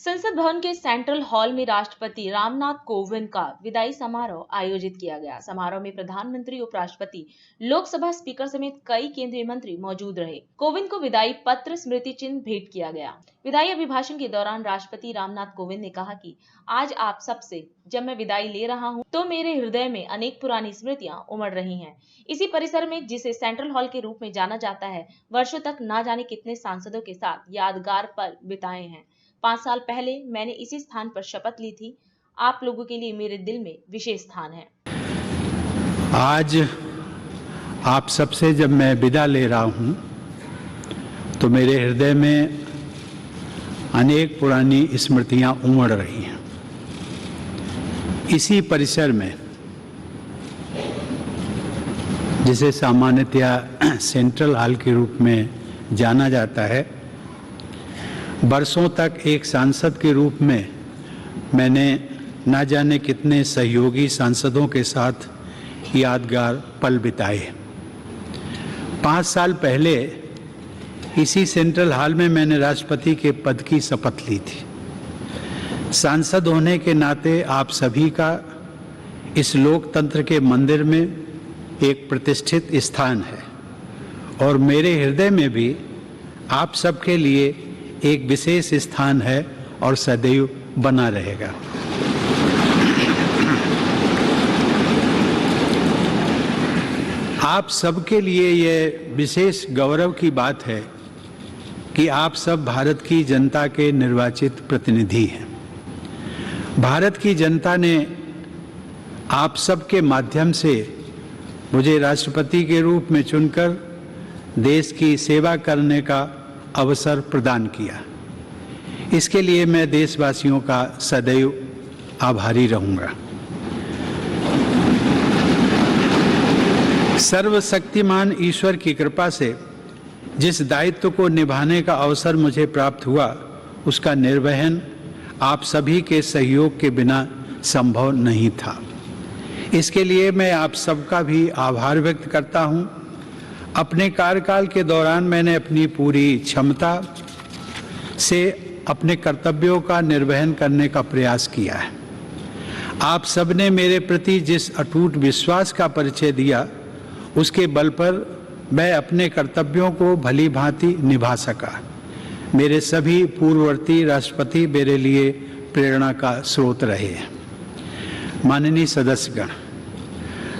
संसद भवन के सेंट्रल हॉल में राष्ट्रपति रामनाथ कोविंद का विदाई समारोह आयोजित किया गया। समारोह में प्रधानमंत्री, उपराष्ट्रपति, लोकसभा स्पीकर समेत कई केंद्रीय मंत्री मौजूद रहे। कोविंद को विदाई पत्र, स्मृति चिन्ह भेंट किया गया। विदाई अभिभाषण के दौरान राष्ट्रपति रामनाथ कोविंद ने कहा कि आज आप सबसे जब मैं विदाई ले रहा हूं, तो मेरे हृदय में अनेक पुरानी स्मृतियां उमड़ रही हैं। इसी परिसर में, जिसे सेंट्रल हॉल के रूप में जाना जाता है, वर्षों तक ना जाने कितने सांसदों के साथ यादगार पल बिताए हैं। 5 साल पहले मैंने इसी स्थान पर शपथ ली थी। आप लोगों के लिए मेरे दिल में विशेष स्थान है। आज आप सबसे जब मैं विदा ले रहा हूं, तो मेरे हृदय में अनेक पुरानी स्मृतियां उमड़ रही हैं। इसी परिसर में, जिसे सामान्यतया सेंट्रल हॉल के रूप में जाना जाता है, वर्षों तक एक सांसद के रूप में मैंने ना जाने कितने सहयोगी सांसदों के साथ यादगार पल बिताए। 5 साल पहले इसी सेंट्रल हॉल में मैंने राष्ट्रपति के पद की शपथ ली थी। सांसद होने के नाते आप सभी का इस लोकतंत्र के मंदिर में एक प्रतिष्ठित स्थान है और मेरे हृदय में भी आप सबके लिए एक विशेष स्थान है और सदैव बना रहेगा। आप सबके लिए यह विशेष गौरव की बात है कि आप सब भारत की जनता के निर्वाचित प्रतिनिधि हैं। भारत की जनता ने आप सबके माध्यम से मुझे राष्ट्रपति के रूप में चुनकर देश की सेवा करने का अवसर प्रदान किया। इसके लिए मैं देशवासियों का सदैव आभारी रहूंगा। सर्वशक्तिमान ईश्वर की कृपा से जिस दायित्व को निभाने का अवसर मुझे प्राप्त हुआ, उसका निर्वहन आप सभी के सहयोग के बिना संभव नहीं था। इसके लिए मैं आप सबका भी आभार व्यक्त करता हूं। अपने कार्यकाल के दौरान मैंने अपनी पूरी क्षमता से अपने कर्तव्यों का निर्वहन करने का प्रयास किया है। आप सबने मेरे प्रति जिस अटूट विश्वास का परिचय दिया, उसके बल पर मैं अपने कर्तव्यों को भली भांति निभा सका। मेरे सभी पूर्ववर्ती राष्ट्रपति मेरे लिए प्रेरणा का स्रोत रहे हैं। माननीय सदस्यगण,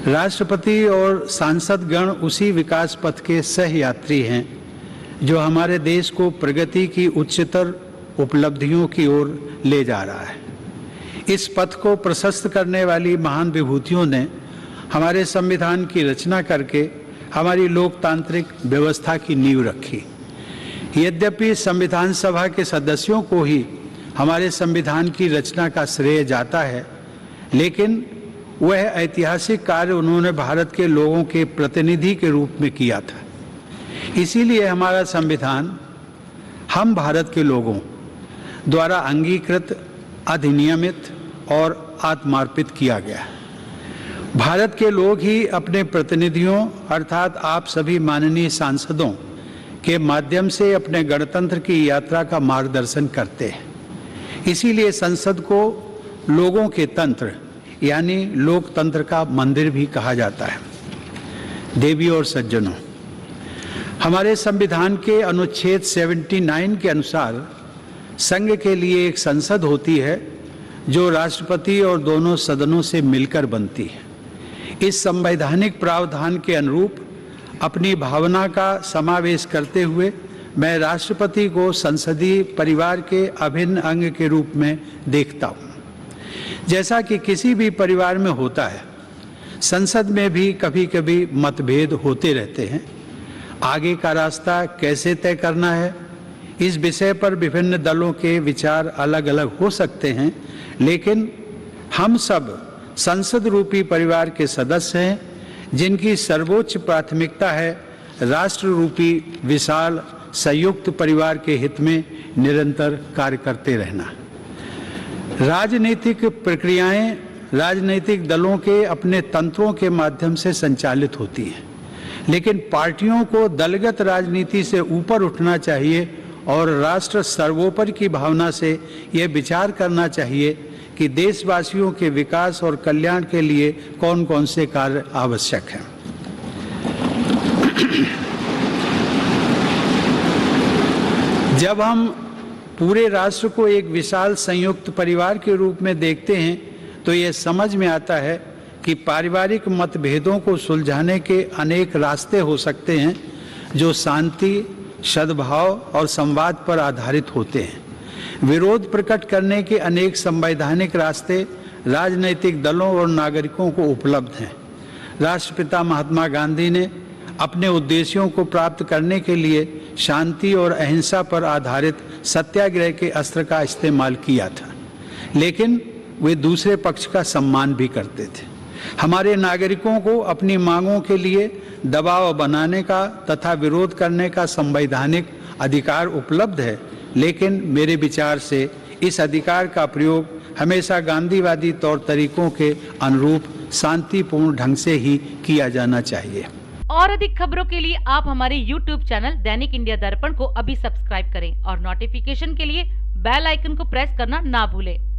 राष्ट्रपति और सांसद गण उसी विकास पथ के सह यात्री हैं जो हमारे देश को प्रगति की उच्चतर उपलब्धियों की ओर ले जा रहा है। इस पथ को प्रशस्त करने वाली महान विभूतियों ने हमारे संविधान की रचना करके हमारी लोकतांत्रिक व्यवस्था की नींव रखी। यद्यपि संविधान सभा के सदस्यों को ही हमारे संविधान की रचना का श्रेय जाता है, लेकिन वह ऐतिहासिक कार्य उन्होंने भारत के लोगों के प्रतिनिधि के रूप में किया था। इसीलिए हमारा संविधान हम भारत के लोगों द्वारा अंगीकृत, अधिनियमित और आत्मार्पित किया गया। भारत के लोग ही अपने प्रतिनिधियों अर्थात आप सभी माननीय सांसदों के माध्यम से अपने गणतंत्र की यात्रा का मार्गदर्शन करते हैं। इसीलिए संसद को लोगों के तंत्र यानी लोकतंत्र का मंदिर भी कहा जाता है। देवियों और सज्जनों, हमारे संविधान के अनुच्छेद 79 के अनुसार संघ के लिए एक संसद होती है जो राष्ट्रपति और दोनों सदनों से मिलकर बनती है। इस संवैधानिक प्रावधान के अनुरूप अपनी भावना का समावेश करते हुए मैं राष्ट्रपति को संसदीय परिवार के अभिन्न अंग के रूप में देखता हूँ। जैसा कि किसी भी परिवार में होता है, संसद में भी कभी कभी मतभेद होते रहते हैं। आगे का रास्ता कैसे तय करना है, इस विषय पर विभिन्न दलों के विचार अलग अलग हो सकते हैं, लेकिन हम सब संसद रूपी परिवार के सदस्य हैं, जिनकी सर्वोच्च प्राथमिकता है राष्ट्र रूपी विशाल संयुक्त परिवार के हित में निरंतर कार्य करते रहना। राजनीतिक प्रक्रियाएं राजनीतिक दलों के अपने तंत्रों के माध्यम से संचालित होती हैं, लेकिन पार्टियों को दलगत राजनीति से ऊपर उठना चाहिए और राष्ट्र सर्वोपरि की भावना से यह विचार करना चाहिए कि देशवासियों के विकास और कल्याण के लिए कौन कौन से कार्य आवश्यक हैं। जब हम पूरे राष्ट्र को एक विशाल संयुक्त परिवार के रूप में देखते हैं तो ये समझ में आता है कि पारिवारिक मतभेदों को सुलझाने के अनेक रास्ते हो सकते हैं जो शांति, सद्भाव और संवाद पर आधारित होते हैं। विरोध प्रकट करने के अनेक संवैधानिक रास्ते राजनीतिक दलों और नागरिकों को उपलब्ध हैं। राष्ट्रपिता महात्मा गांधी ने अपने उद्देश्यों को प्राप्त करने के लिए शांति और अहिंसा पर आधारित सत्याग्रह के अस्त्र का इस्तेमाल किया था, लेकिन वे दूसरे पक्ष का सम्मान भी करते थे। हमारे नागरिकों को अपनी मांगों के लिए दबाव बनाने का तथा विरोध करने का संवैधानिक अधिकार उपलब्ध है, लेकिन मेरे विचार से इस अधिकार का प्रयोग हमेशा गांधीवादी तौर तरीकों के अनुरूप शांतिपूर्ण ढंग से ही किया जाना चाहिए। और अधिक खबरों के लिए आप हमारे YouTube चैनल दैनिक इंडिया दर्पण को अभी सब्सक्राइब करें और नोटिफिकेशन के लिए बेल आइकन को प्रेस करना ना भूलें।